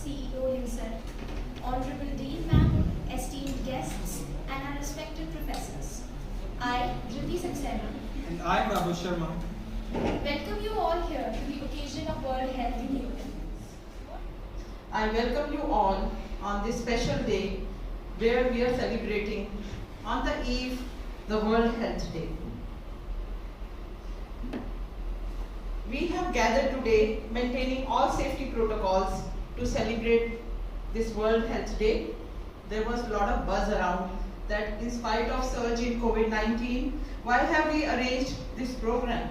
CEO himself, Honorable Dean Ma'am, esteemed guests, and our respected professors. I, Dhriti Saxena, And I, Babu Sharma. welcome you all here to the occasion of World Health Day. I welcome you all on this special day where we are celebrating on the eve the World Health Day. We have gathered today maintaining all safety protocols to celebrate this World Health Day. There was a lot of buzz around that in spite of surge in COVID-19, why have we arranged this program?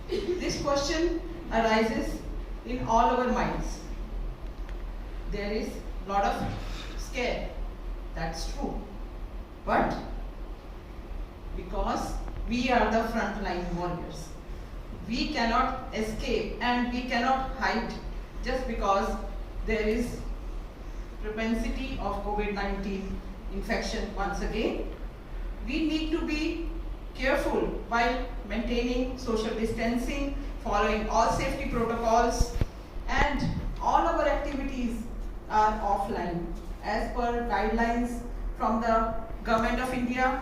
This question arises in all our minds. There is a lot of scare, that's true. But because we are the frontline warriors, we cannot escape and we cannot hide just because there is propensity of COVID-19 infection once again. We need to be careful while maintaining social distancing, following all safety protocols, and all our activities are offline. As per guidelines from the Government of India,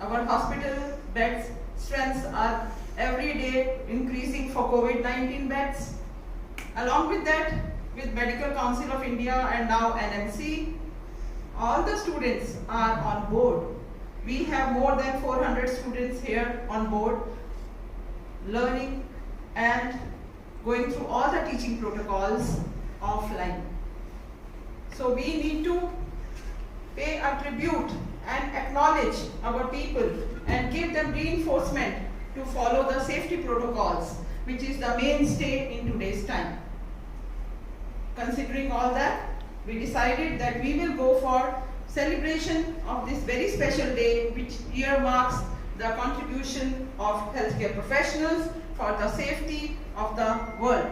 our hospital beds strengths are every day increasing for COVID-19 beds. Along with that, with Medical Council of India and now NMC, all the students are on board. We have more than 400 students here on board, learning and going through all the teaching protocols offline. So we need to pay a tribute and acknowledge our people and give them reinforcement to follow the safety protocols, which is the mainstay in today's time. Considering all that, we decided that we will go for celebration of this very special day, which earmarks the contribution of healthcare professionals for the safety of the world.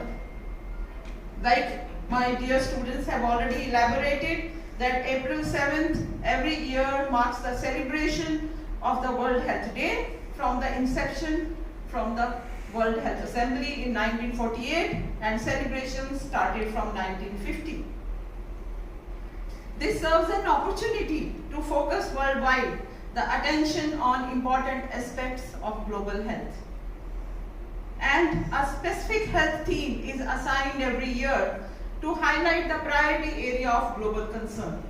Like my dear students have already elaborated, that April 7th every year marks the celebration of the World Health Day from the inception from the World Health Assembly in 1948, and celebrations started from 1950. This serves an opportunity to focus worldwide the attention on important aspects of global health. And a specific health theme is assigned every year to highlight the priority area of global concern.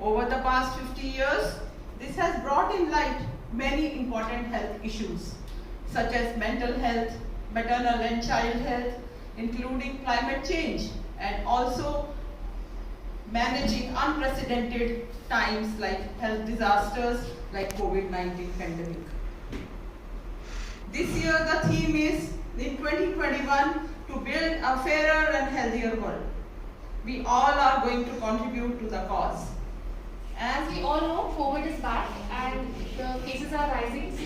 Over the past 50 years, this has brought in light many important health issues, such as mental health, maternal and child health, including climate change, and also managing unprecedented times like health disasters like COVID-19 pandemic. This year the theme is in 2021 to build a fairer and healthier world. We all are going to contribute to the cause. As we all know, COVID is back and the cases are rising.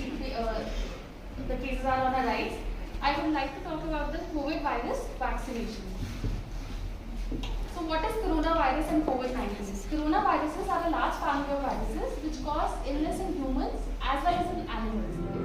The cases are on a rise. I would like to talk about the COVID virus vaccination. So what is coronavirus and COVID-19? Coronaviruses are a large family of viruses which cause illness in humans as well as in animals.